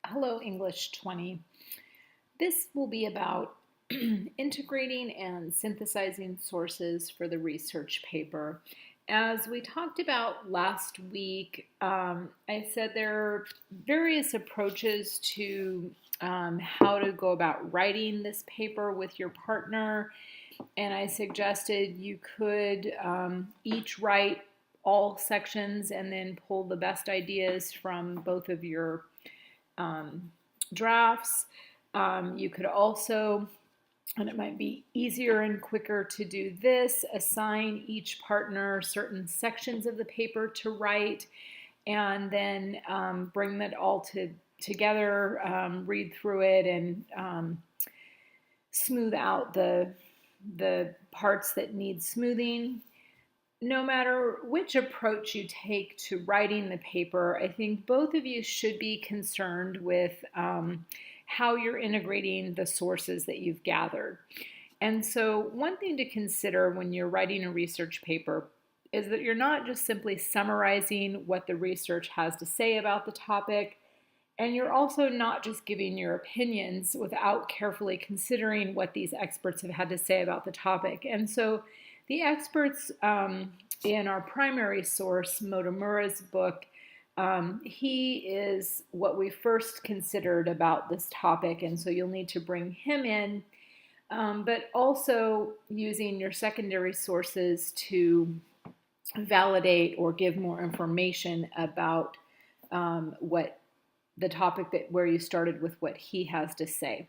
Hello, English 20. This will be about integrating and synthesizing sources for the research paper. As we talked about last week, I said there are various approaches to how to go about writing this paper with your partner, and I suggested you could each write all sections and then pull the best ideas from both of your drafts. You could also, and it might be easier and quicker to do this, assign each partner certain sections of the paper to write and then bring that all together, read through it, and smooth out the parts that need smoothing. No matter which approach you take to writing the paper, I think both of you should be concerned with how you're integrating the sources that you've gathered. And so one thing to consider when you're writing a research paper is that you're not just simply summarizing what the research has to say about the topic, and you're also not just giving your opinions without carefully considering what these experts have had to say about the topic. And so the experts in our primary source, Motomura's book, he is what we first considered about this topic, and so you'll need to bring him in, but also using your secondary sources to validate or give more information about what the topic where you started with what he has to say.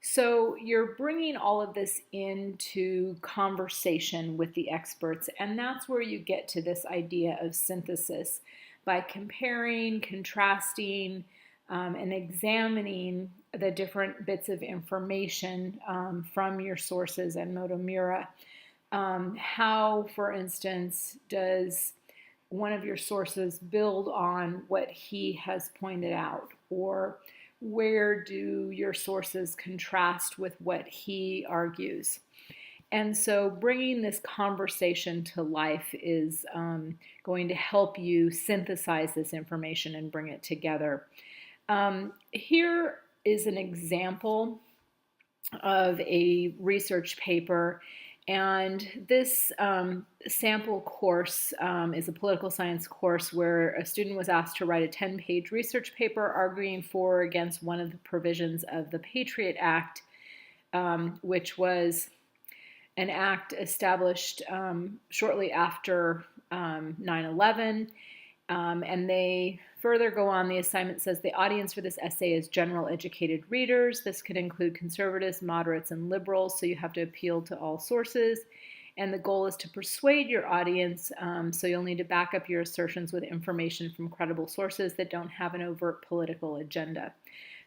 So you're bringing all of this into conversation with the experts, and that's where you get to this idea of synthesis by comparing, contrasting, and examining the different bits of information from your sources and Motomura. How, for instance, does one of your sources build on what he has pointed out, or where do your sources contrast with what he argues? And so bringing this conversation to life is going to help you synthesize this information and bring it together. Here is an example of a research paper, and this sample course is a political science course where a student was asked to write a 10-page research paper arguing for or against one of the provisions of the Patriot Act, which was an act established shortly after 9/11. And they further go on. The assignment says the audience for this essay is general educated readers. This could include conservatives, moderates, and liberals, so you have to appeal to all sources. And the goal is to persuade your audience, so you'll need to back up your assertions with information from credible sources that don't have an overt political agenda.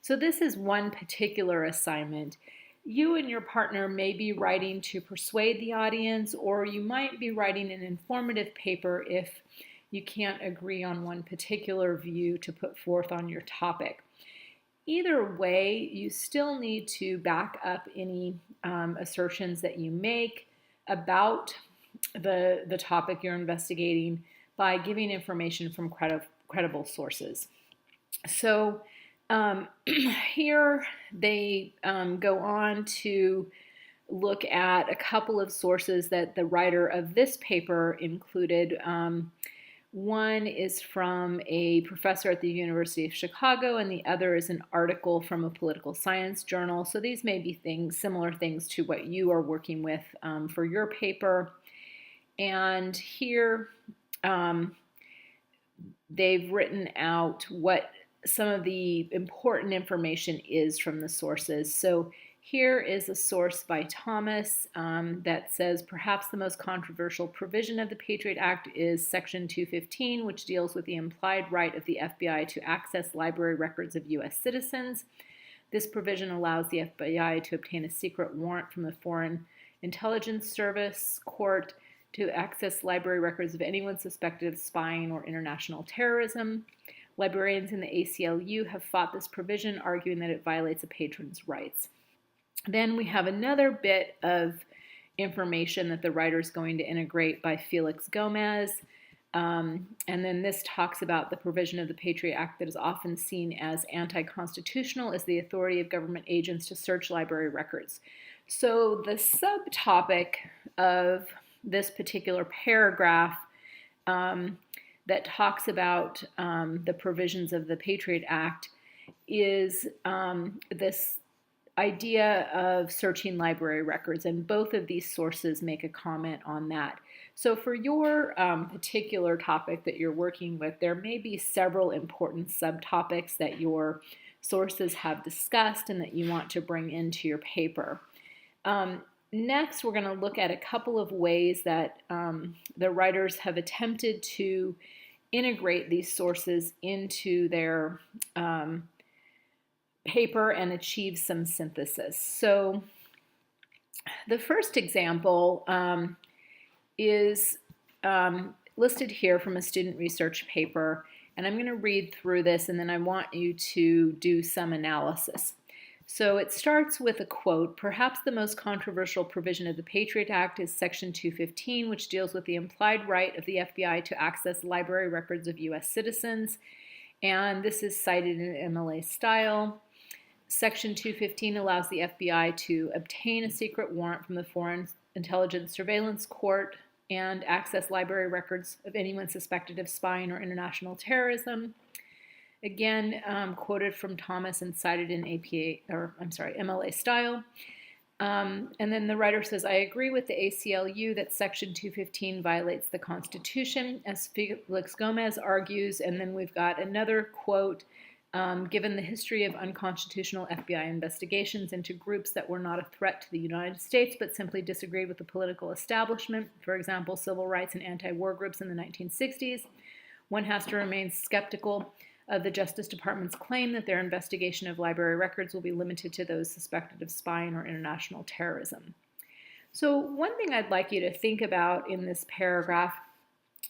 So this is one particular assignment. You and your partner may be writing to persuade the audience, or you might be writing an informative paper if you can't agree on one particular view to put forth on your topic. Either way, you still need to back up any assertions that you make about the topic you're investigating by giving information from credible sources. So here they go on to look at a couple of sources that the writer of this paper included. One is from a professor at the University of Chicago, and the other is an article from a political science journal. So these may be similar things to what you are working with for your paper. And here they've written out what some of the important information is from the sources. So here is a source by Thomas that says perhaps the most controversial provision of the Patriot Act is Section 215, which deals with the implied right of the FBI to access library records of U.S. citizens. This provision allows the FBI to obtain a secret warrant from the Foreign Intelligence Service Court to access library records of anyone suspected of spying or international terrorism. Librarians in the ACLU have fought this provision, arguing that it violates a patron's rights. Then we have another bit of information that the writer is going to integrate by Felix Gomez. And then this talks about the provision of the Patriot Act that is often seen as anti-constitutional is the authority of government agents to search library records. So the subtopic of this particular paragraph that talks about the provisions of the Patriot Act is this idea of searching library records, and both of these sources make a comment on that. So for your particular topic that you're working with, there may be several important subtopics that your sources have discussed and that you want to bring into your paper. Next, we're going to look at a couple of ways that the writers have attempted to integrate these sources into their paper and achieve some synthesis. So the first example is listed here from a student research paper, and I'm going to read through this and then I want you to do some analysis. So it starts with a quote: "Perhaps the most controversial provision of the Patriot Act is Section 215, which deals with the implied right of the FBI to access library records of U.S. citizens." And this is cited in MLA style. Section 215 allows the FBI to obtain a secret warrant from the Foreign Intelligence Surveillance Court and access library records of anyone suspected of spying or international terrorism. Again, quoted from Thomas and cited in MLA style. And then the writer says, "I agree with the ACLU that Section 215 violates the Constitution, as Felix Gomez argues." And then we've got another quote: "Given the history of unconstitutional FBI investigations into groups that were not a threat to the United States but simply disagreed with the political establishment, for example, civil rights and anti-war groups in the 1960s, one has to remain skeptical of the Justice Department's claim that their investigation of library records will be limited to those suspected of spying or international terrorism." So one thing I'd like you to think about in this paragraph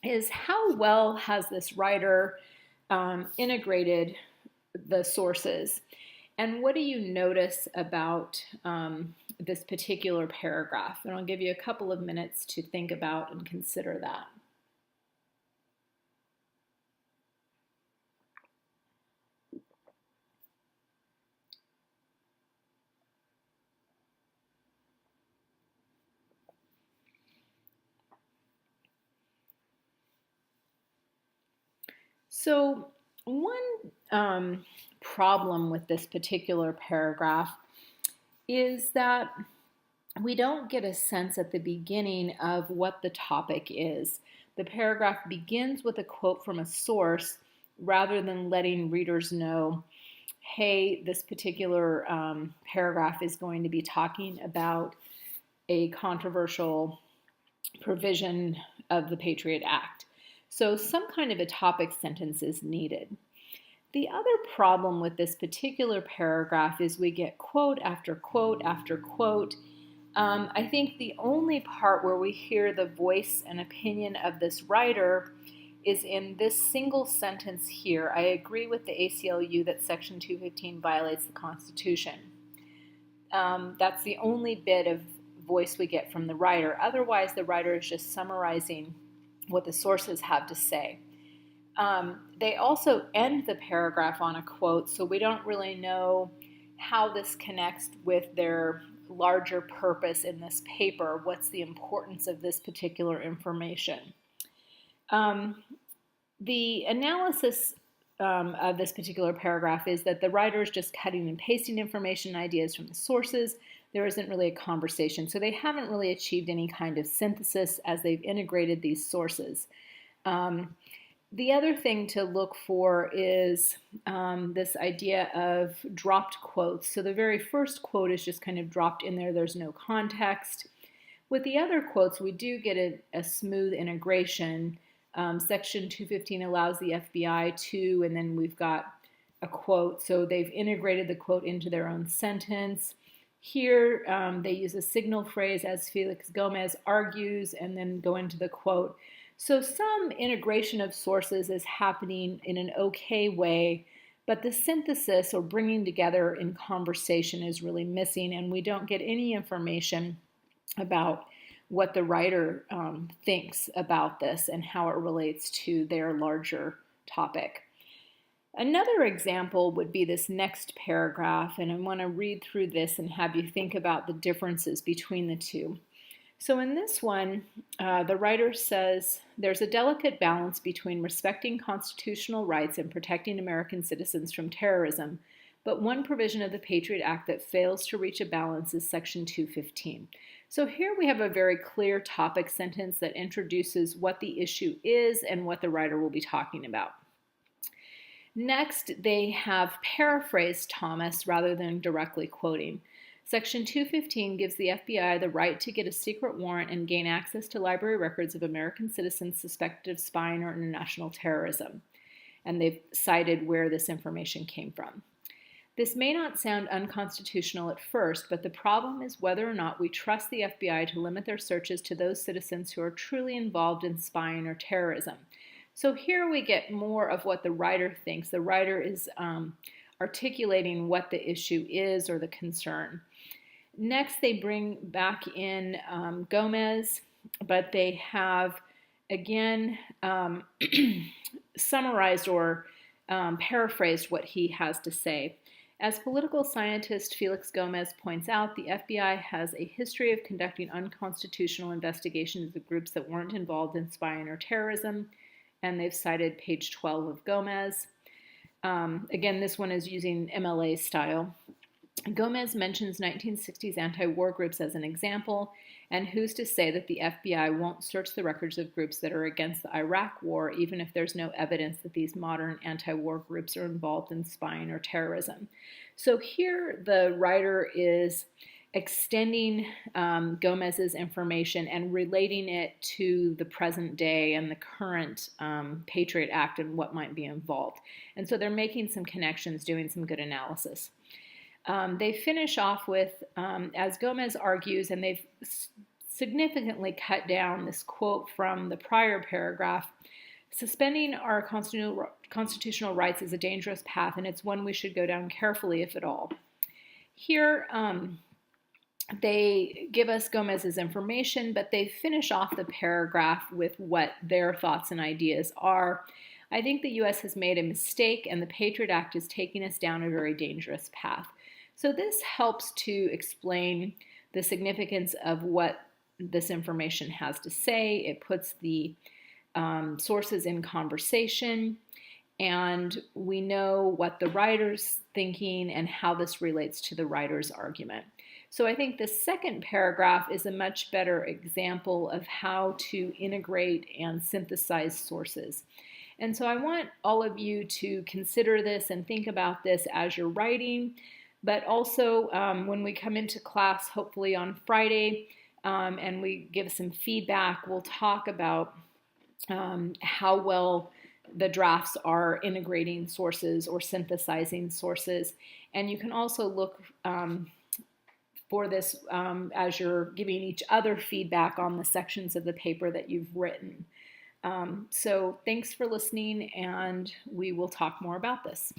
is how well has this writer integrated the sources, and what do you notice about this particular paragraph? And I'll give you a couple of minutes to think about and consider that. So one problem with this particular paragraph is that we don't get a sense at the beginning of what the topic is. The paragraph begins with a quote from a source rather than letting readers know, hey, this particular paragraph is going to be talking about a controversial provision of the Patriot Act. So some kind of a topic sentence is needed. The other problem with this particular paragraph is we get quote after quote after quote. I think the only part where we hear the voice and opinion of this writer is in this single sentence here: "I agree with the ACLU that Section 215 violates the Constitution." That's the only bit of voice we get from the writer. Otherwise, the writer is just summarizing what the sources have to say. They also end the paragraph on a quote, so we don't really know how this connects with their larger purpose in this paper. What's the importance of this particular information? The analysis of this particular paragraph is that the writer is just cutting and pasting information and ideas from the sources. There isn't really a conversation, so they haven't really achieved any kind of synthesis as they've integrated these sources. The other thing to look for is this idea of dropped quotes. So the very first quote is just kind of dropped in there. There's no context. With the other quotes, we do get a smooth integration. Section 215 allows the FBI to, and then we've got a quote. So they've integrated the quote into their own sentence. Here, they use a signal phrase, "as Felix Gomez argues," and then go into the quote. So some integration of sources is happening in an okay way, but the synthesis or bringing together in conversation is really missing, and we don't get any information about what the writer thinks about this and how it relates to their larger topic. Another example would be this next paragraph, and I want to read through this and have you think about the differences between the two. So in this one, the writer says, there's a delicate balance between respecting constitutional rights and protecting American citizens from terrorism, but one provision of the Patriot Act that fails to reach a balance is Section 215. So here we have a very clear topic sentence that introduces what the issue is and what the writer will be talking about. Next, they have paraphrased Thomas rather than directly quoting. Section 215 gives the FBI the right to get a secret warrant and gain access to library records of American citizens suspected of spying or international terrorism. And they've cited where this information came from. This may not sound unconstitutional at first, but the problem is whether or not we trust the FBI to limit their searches to those citizens who are truly involved in spying or terrorism. So here we get more of what the writer thinks. The writer is articulating what the issue is or the concern. Next, they bring back in Gomez, but they have, again, summarized or paraphrased what he has to say. As political scientist Felix Gomez points out, the FBI has a history of conducting unconstitutional investigations of groups that weren't involved in spying or terrorism, and they've cited page 12 of Gomez. Again, this one is using MLA style. Gomez mentions 1960s anti-war groups as an example, and who's to say that the FBI won't search the records of groups that are against the Iraq War, even if there's no evidence that these modern anti-war groups are involved in spying or terrorism. So here the writer is extending Gomez's information and relating it to the present day and the current Patriot Act and what might be involved. And so they're making some connections, doing some good analysis. They finish off with, as Gomez argues, and they've significantly cut down this quote from the prior paragraph, suspending our constitutional rights is a dangerous path, and it's one we should go down carefully, if at all. Here, they give us Gomez's information, but they finish off the paragraph with what their thoughts and ideas are. I think the U.S. has made a mistake, and the Patriot Act is taking us down a very dangerous path. So this helps to explain the significance of what this information has to say. It puts the sources in conversation, and we know what the writer's thinking and how this relates to the writer's argument. So I think the second paragraph is a much better example of how to integrate and synthesize sources. And so I want all of you to consider this and think about this as you're writing, but also when we come into class, hopefully on Friday, and we give some feedback, we'll talk about how well the drafts are integrating sources or synthesizing sources. And you can also look for this as you're giving each other feedback on the sections of the paper that you've written. So thanks for listening, and we will talk more about this.